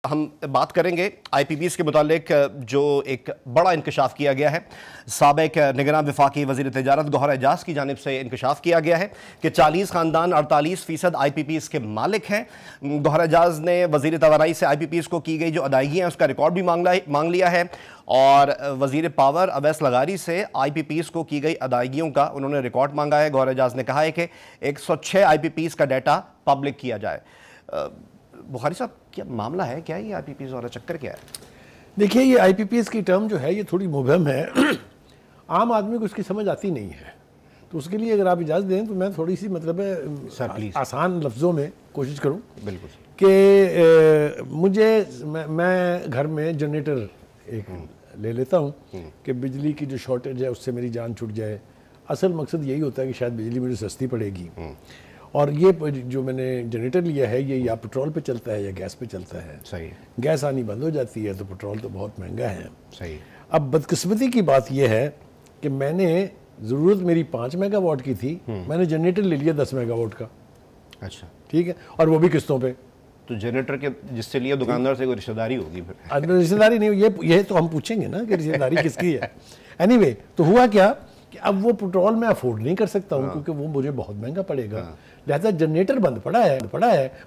ہم بات کریں گے آئی پی پیز کے متعلق جو ایک بڑا انکشاف کیا گیا ہے. سابق نگراں وفاقی وزیر تجارت گوہر اعجاز کی جانب سے انکشاف کیا گیا ہے کہ 40 خاندان 48% آئی پی پیز کے مالک ہیں. گوہر اعجاز نے وزیر توانائی سے آئی پی پیز کو کی گئی جو ادائیگیاں ہیں اس کا ریکارڈ بھی مانگ لیا ہے، اور وزیر پاور اویس لغاری سے آئی پی پیز کو کی گئی ادائیگیوں کا انہوں نے ریکارڈ مانگا ہے. گوہر اعجاز نے کہا ہے کہ 106 آئی پی پیز کا ڈیٹا پبلک کیا جائے. بخاری صاحب کیا معاملہ ہے، کیا یہ آئی پی پیز والا چکر کیا ہے؟ دیکھیے یہ آئی پی پیز کی ٹرم جو ہے یہ تھوڑی مبہم ہے، عام آدمی کو اس کی سمجھ آتی نہیں ہے. تو اس کے لیے اگر آپ اجازت دیں تو میں تھوڑی سی مطلب آسان لفظوں میں کوشش کروں. بالکل. کہ میں گھر میں جنریٹر ایک لے لیتا ہوں کہ بجلی کی جو شارٹیج ہے اس سے میری جان چھٹ جائے. اصل مقصد یہی ہوتا ہے کہ شاید بجلی مجھے سستی پڑے گی. اور یہ جو میں نے جنریٹر لیا ہے یہ یا پٹرول پہ چلتا ہے یا گیس پہ چلتا ہے. صحیح. گیس آنی بند ہو جاتی ہے تو پٹرول تو بہت مہنگا ہے. صحیح. اب بدقسمتی کی بات یہ ہے کہ میں نے ضرورت میری 5 میگا واٹ کی تھی، میں نے جنریٹر لے لیا 10 میگا واٹ کا. اچھا ٹھیک ہے، اور وہ بھی قسطوں پہ. تو جنریٹر کے جس سے لیا دکاندار سے کوئی رشتہ داری ہوگی پھر؟ رشتہ داری نہیں، یہ تو ہم پوچھیں گے نا کہ رشتہ داری کس کی ہے. اینی وے تو ہوا کیا کہ اب وہ پٹرول میں افورڈ نہیں کر سکتا ہوں کیونکہ وہ مجھے بہت مہنگا پڑے گا. لہذا جنریٹر بند پڑا ہے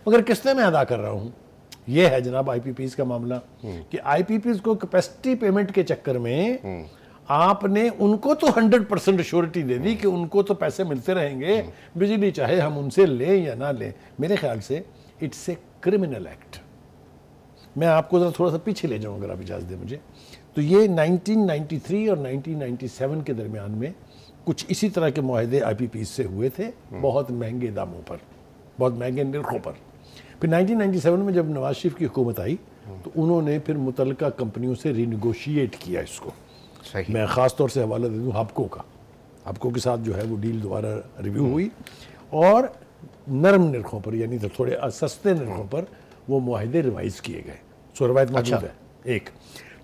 مگر قسطیں میں ادا کر رہا ہوں. یہ ہے جناب آئی پی پیز کا معاملہ کہ آئی پی پیز کو کیپیسٹی پیمنٹ کے چکر میں آپ نے ان کو تو 100% شورٹی دے دی کہ ان کو تو پیسے ملتے رہیں گے، بجلی چاہے ہم ان سے لیں یا نہ لیں. میرے خیال سے اٹس اے کرمنل ایکٹ. میں آپ کو ذرا تھوڑا سا پیچھے لے جاؤں اگر آپ اجازت دیں مجھے. تو یہ 1993 اور 1997 کے درمیان میں کچھ اسی طرح کے معاہدے آئی پی پیز سے ہوئے تھے، بہت مہنگے داموں پر، بہت مہنگے نرخوں پر. پھر 1997 میں جب نواز شریف کی حکومت آئی تو انہوں نے پھر متعلقہ کمپنیوں سے رینیگوشیٹ کیا اس کو. میں خاص طور سے حوالہ دے دوں ہپکو کا. ہپکو کے ساتھ جو ہے وہ ڈیل دوبارہ ریویو ہوئی اور نرم نرخوں پر یعنی تھوڑے سستے نرخوں پر وہ معاہدے ریوائز کیے گئے. سو روایت موجود ہے. ایک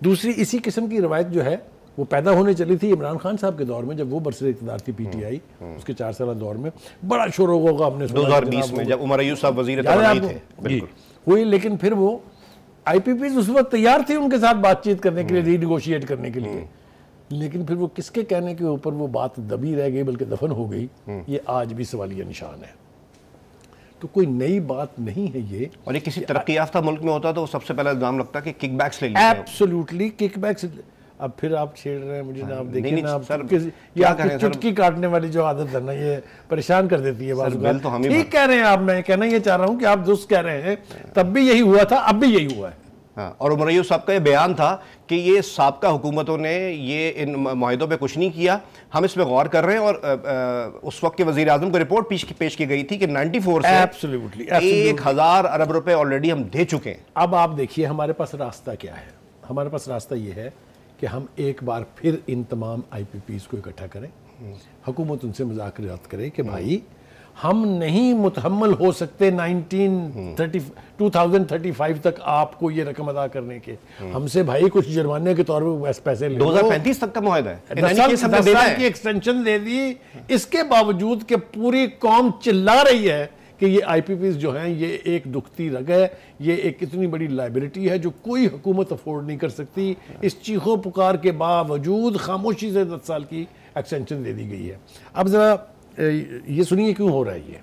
دوسری اسی قسم کی روایت جو ہے وہ پیدا ہونے چلی تھی عمران خان صاحب کے دور میں جب وہ برسر اقتدار تھی پی ٹی آئی. اس کے 4 سالہ دور میں بڑا شور و غوغا ہم نے 2020 میں جب عمر ایوب صاحب وزیر توانائی تھے بالکل ہوئی. لیکن پھر وہ آئی پی پیز اس وقت تیار تھی ان کے ساتھ بات چیت کرنے کے لیے، ری نیگوشیٹ کرنے کے لیے. لیکن پھر وہ کس کے کہنے کے اوپر وہ بات دبی رہ گئی بلکہ دفن ہو گئی، یہ آج بھی سوالیہ نشان ہے. تو کوئی نئی بات نہیں ہے یہ. اور یہ کسی ترقی یافتہ ملک میں ہوتا تو وہ سب سے پہلا الزام لگتا کہ کک بیکس لے لیتے. Absolutely kickbacks. اب پھر آپ چھیڑ رہے ہیں مجھے نا. آپ دیکھیں نا آپ چٹکی کاٹنے والی جو عادت ہے نا یہ پریشان کر دیتی ہے. ٹھیک کہہ رہے ہیں آپ، میں کہنا یہ چاہ رہا ہوں کہ آپ درست کہہ رہے ہیں. تب بھی یہی ہوا تھا، اب بھی یہی ہوا ہے. اور عمر ایوب صاحب کا یہ بیان تھا کہ یہ سابقہ حکومتوں نے یہ ان معاہدوں پہ کچھ نہیں کیا، ہم اس پہ غور کر رہے ہیں. اور اس وقت کے وزیر اعظم کو رپورٹ پیش کی گئی تھی کہ 94 سے 1000 ارب روپے آلریڈی ہم دے چکے ہیں. اب آپ دیکھیے ہمارے پاس راستہ کیا ہے. ہمارے پاس راستہ یہ ہے کہ ہم ایک بار پھر ان تمام آئی پی پیز کو اکٹھا کریں، حکومت ان سے مذاکرات کرے کہ بھائی ہم نہیں متحمل ہو سکتے 2035 تک آپ کو یہ رقم ادا کرنے کے. ہم سے بھائی کچھ جرمانے کے طور پہ پیسے لے 2035 تک کا معاہدہ ہے، 10 سال کی ایکسٹینشن دے دی. اس کے باوجود کہ پوری قوم چلا رہی ہے کہ یہ آئی پی پیز جو ہیں یہ ایک دکھتی رگ ہے، یہ ایک اتنی بڑی لائبلٹی ہے جو کوئی حکومت افورڈ نہیں کر سکتی. اس چیخو پکار کے باوجود خاموشی سے 10 سال کی ایکسٹینشن دے دی گئی ہے. اب ذرا یہ سنیے کیوں ہو رہا ہے یہ.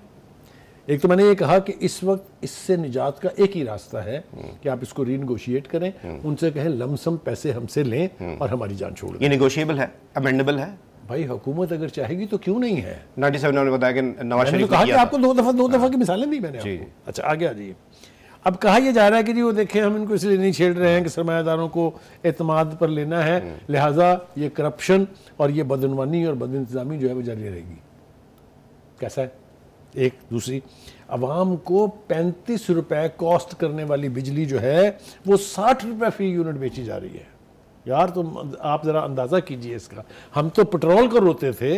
ایک تو میں نے یہ کہا کہ اس وقت اس سے نجات کا ایک ہی راستہ ہے کہ آپ اس کو ری نیگوشیٹ کریں، ان سے کہیں لم سم پیسے ہم سے لیں اور ہماری جان چھوڑ دیں. یہ نیگوشیبل ہے، امینڈیبل ہے. بھائی حکومت اگر چاہے گی تو کیوں نہیں ہے. 97 نے بتایا کہ نواز شریف نے کہا کہ آپ کو دو دفعہ کی مثالیں دی میں نے آپ کو. اچھا آگے آ جائیے. اب کہا یہ جا رہا ہے کہ جی وہ دیکھیں ہم ان کو اس لیے نہیں چھیڑ رہے ہیں کہ سرمایہ داروں کو اعتماد پر لینا ہے، لہٰذا یہ کرپشن اور یہ بدعنوانی اور بد انتظامی جو ہے وہ جاری رہے گی. کیسا ہے؟ ایک دوسری عوام کو 35 روپے کاسٹ کرنے والی بجلی جو ہے وہ 60 روپے فی یونٹ بیچی جا رہی ہے. یار تم آپ ذرا اندازہ کیجئے اس کا. ہم تو پٹرول کو روتے تھے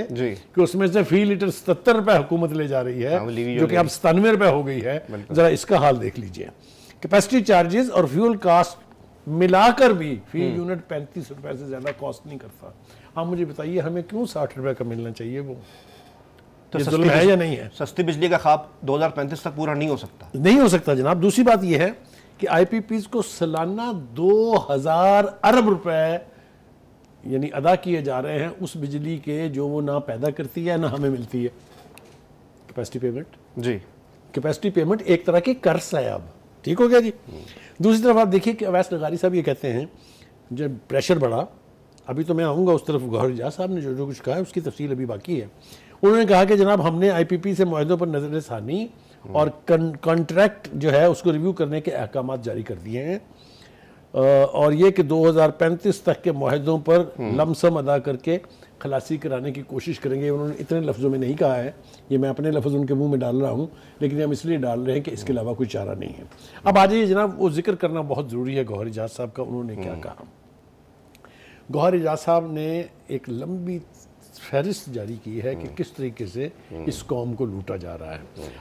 کہ اس میں سے فی لیٹر 77 روپے حکومت لے جا رہی ہے جو کہ اب 97 روپے ہو گئی ہے. ذرا اس کا حال دیکھ لیجئے. کیپیسٹی چارجز اور فیول کاسٹ ملا کر بھی فی یونٹ 35 روپے سے زیادہ کاسٹ نہیں کرتا. آپ مجھے بتائیے ہمیں کیوں 60 روپے کا ملنا چاہیے؟ وہ تو ظلم ہے یا نہیں ہے؟ سستی بجلی کا خواب 2035 تک پورا نہیں ہو سکتا. نہیں ہو سکتا جناب. دوسری بات یہ ہے کہ آئی پی پیز کو سالانہ 2000 ارب روپے یعنی ادا کیے جا رہے ہیں اس بجلی کے جو وہ نہ پیدا کرتی ہے نہ ہمیں ملتی ہے. کیپیسٹی پیمنٹ جی کیپیسٹی پیمنٹ ایک طرح کی قرض ہے اب. ٹھیک ہو گیا جی. دوسری طرف آپ دیکھیے کہ اویس لغاری صاحب یہ کہتے ہیں جب پریشر بڑھا, ابھی تو میں آؤں گا اس طرف, گوہر اجاز صاحب نے جو کچھ کہا ہے اس کی تفصیل ابھی باقی ہے. انہوں نے کہا کہ جناب ہم نے آئی پی پی سے معاہدوں پر نظر ثانی اور کانٹریکٹ جو ہے اس کو ریویو کرنے کے احکامات جاری کر دیے ہیں, اور یہ کہ 2035 تک کے معاہدوں پر لم سم ادا کر کے خلاصی کرانے کی کوشش کریں گے. انہوں نے اتنے لفظوں میں نہیں کہا ہے, یہ میں اپنے لفظ ان کے منہ میں ڈال رہا ہوں, لیکن ہم اس لیے ڈال رہے ہیں کہ اس کے علاوہ کوئی چارہ نہیں ہے. اب آ جائیے جناب, وہ ذکر کرنا بہت ضروری ہے گوہر اجاز صاحب کا. انہوں نے کیا کہا؟ گوہر اجاز صاحب نے ایک لمبی فہرست جاری کی ہے کہ کس طریقے سے اس قوم کو لوٹا جا رہا ہے.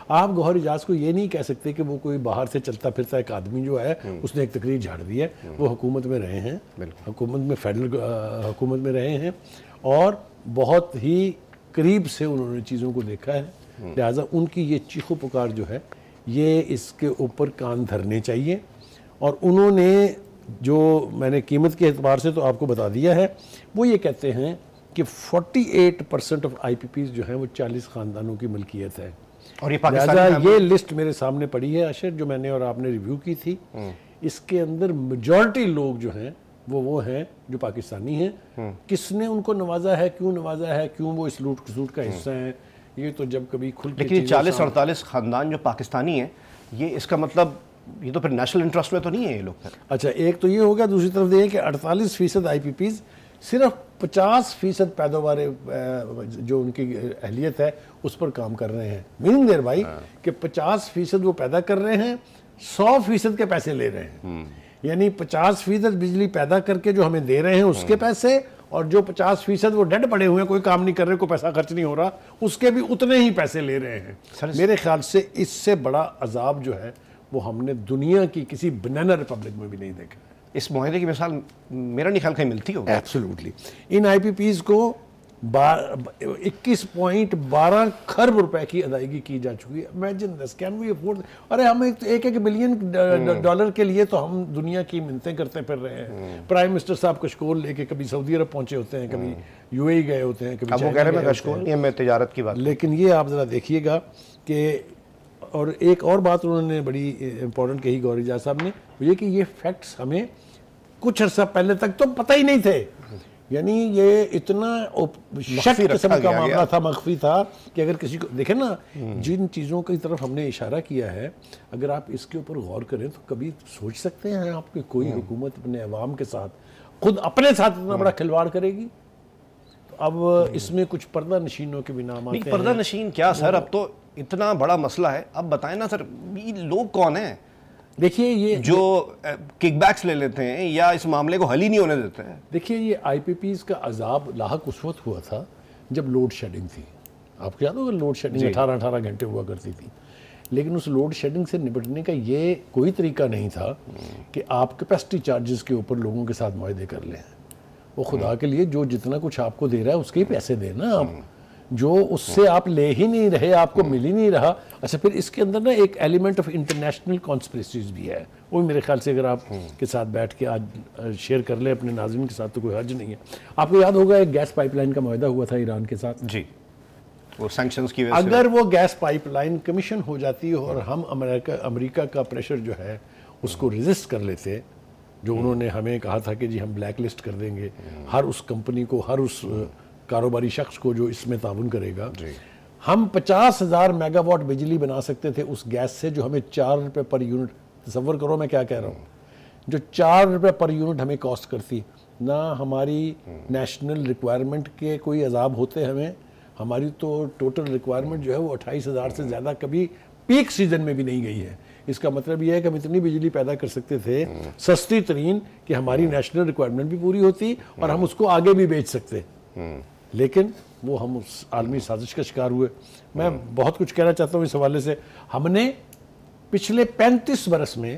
آپ گوہر اجاز کو یہ نہیں کہہ سکتے کہ وہ کوئی باہر سے چلتا پھرتا ایک آدمی جو ہے اس نے ایک تقریر جھاڑ دی ہے. وہ حکومت میں رہے ہیں, حکومت میں فیڈرل حکومت میں رہے ہیں, اور بہت ہی قریب سے انہوں نے چیزوں کو دیکھا ہے. لہٰذا ان کی یہ چیخ و پکار جو ہے یہ اس کے اوپر کان دھرنے چاہیے. اور انہوں نے جو میں نے قیمت کے اعتبار سے تو آپ کو بتا دیا ہے, وہ یہ کہتے ہیں کہ 48% آف آئی پی پیز جو ہیں وہ 40 خاندانوں کی ملکیت ہے. اور یہ لہٰذا یہ لسٹ میرے سامنے پڑی ہے اشر, جو میں نے اور آپ نے ریویو کی تھی. اس کے اندر میجورٹی لوگ جو ہیں وہ ہیں جو پاکستانی ہیں. کس نے ان کو نوازا ہے, کیوں نوازا ہے, کیوں وہ اس لوٹ کسوٹ کا حصہ ہیں, یہ تو جب کبھی کھل کے لیکن 40-48 خاندان جو پاکستانی ہیں, یہ اس کا مطلب یہ تو پھر نیشنل انٹرسٹ میں تو نہیں ہے یہ لوگ. اچھا, ایک تو یہ ہوگا. دوسری طرف یہ کہ 48% آئی پی پیز صرف 50% پیداوار جو ان کی اہلیت ہے اس پر کام کر رہے ہیں. میننگ دیر بھائی کہ 50% وہ پیدا کر رہے ہیں, 100% کے پیسے لے رہے ہیں. یعنی 50% بجلی پیدا کر کے جو ہمیں دے رہے ہیں اس کے پیسے, اور جو 50% وہ ڈیڈ پڑے ہوئے ہیں, کوئی کام نہیں کر رہے, کوئی پیسہ خرچ نہیں ہو رہا, اس کے بھی اتنے ہی پیسے لے رہے ہیں. میرے خیال سے اس سے بڑا عذاب جو ہے وہ ہم نے دنیا کی کسی بنانا ریپبلک میں بھی نہیں دیکھا. اس معاہدے کی مثال میرا نہیں خیال کہیں ملتی ہوگی. ایبسولوٹلی. ان آئی پی پیز کو 21.12 کھرب روپے کی ادائیگی کی جا چکی ہے. Imagine this, can we afford? ارے ہم ایک بلین ڈالر کے لیے تو ہم دنیا کی منتیں کرتے پھر رہے ہیں. پرائم منسٹر صاحب کشکول لے کے کبھی سعودی عرب پہنچے ہوتے ہیں, کبھی یو اے ای گئے ہوتے ہیں, کبھی چائنا گئے ہوتے ہیں. میں تجارت کی بات, لیکن یہ آپ ذرا دیکھیے گا کہ, اور ایک اور بات انہوں نے بڑی امپورٹنٹ کہی گوہر اجاز صاحب نے, وہ یہ کہ یہ فیکٹس ہمیں کچھ عرصہ پہلے تک تو پتہ ہی نہیں تھے. یعنی یہ اتنا شک قسم کا معاملہ تھا, مخفی تھا, کہ اگر کسی کو دیکھیں نا, جن چیزوں کی طرف ہم نے اشارہ کیا ہے, اگر آپ اس کے اوپر غور کریں تو کبھی سوچ سکتے ہیں آپ کہ کوئی حکومت اپنے عوام کے ساتھ, خود اپنے ساتھ اتنا بڑا کھلواڑ کرے گی؟ اب اس میں کچھ پردہ نشینوں کے بھی نام آتے ہیں. پردہ نشین کیا سر, اب تو اتنا بڑا مسئلہ ہے. اب بتائیں نا سر, یہ لوگ کون ہیں دیکھیے یہ جو کک بیکس لے لیتے ہیں یا اس معاملے کو حل ہی نہیں ہونے دیتے ہیں؟ دیکھیے یہ آئی پی پیز کا عذاب لاحق اس وقت ہوا تھا جب لوڈ شیڈنگ تھی. آپ کو یاد ہوگا لوڈ شیڈنگ 18 گھنٹے ہوا کرتی تھی. لیکن اس لوڈ شیڈنگ سے نپٹنے کا یہ کوئی طریقہ نہیں تھا کہ آپ کیپیسٹی چارجز کے اوپر لوگوں کے ساتھ معاہدے کر لیں. وہ خدا کے لیے جو جتنا کچھ آپ کو دے رہا ہے اس کے ہی پیسے دیں نا آپ, جو اس سے آپ لے ہی نہیں رہے, آپ کو مل ہی نہیں رہا. اچھا, پھر اس کے اندر نا ایک ایلیمنٹ آف انٹرنیشنل کانسپریسیز بھی ہے. وہ میرے خیال سے اگر آپ کے ساتھ بیٹھ کے آج شیئر کر لیں اپنے ناظرین کے ساتھ تو کوئی حرج نہیں ہے. آپ کو یاد ہوگا ایک گیس پائپ لائن کا معاہدہ ہوا تھا ایران کے ساتھ. جی, وہ سینکشنز کی وجہ سے. اگر وہ گیس پائپ لائن کمیشن ہو جاتی اور ہم امریکہ کا پریشر جو ہے اس کو ریزسٹ کر لیتے, جو انہوں نے ہمیں کہا تھا کہ جی ہم بلیک لسٹ کر دیں گے ہر اس کمپنی کو, ہر اس کاروباری شخص کو جو اس میں تعاون کرے گا, ہم 50,000 میگا واٹ بجلی بنا سکتے تھے اس گیس سے, جو ہمیں 4 روپے پر یونٹ, تصور کرو میں کیا کہہ رہا ہوں, جو 4 روپے پر یونٹ ہمیں کاسٹ کرتی. نہ ہماری نیشنل ریکوائرمنٹ کے کوئی عذاب ہوتے ہمیں, ہماری تو ٹوٹل ریکوائرمنٹ جو ہے وہ 28,000 سے زیادہ کبھی پیک سیزن میں بھی نہیں گئی ہے. اس کا مطلب یہ ہے کہ ہم اتنی بجلی پیدا کر سکتے تھے سستی ترین کہ ہماری نیشنل ریکوائرمنٹ بھی پوری ہوتی اور ہم اس کو آگے بھی بیچ سکتے. لیکن وہ ہم اس عالمی سازش کا شکار ہوئے. میں بہت کچھ کہنا چاہتا ہوں اس حوالے سے. ہم نے پچھلے 35 برس میں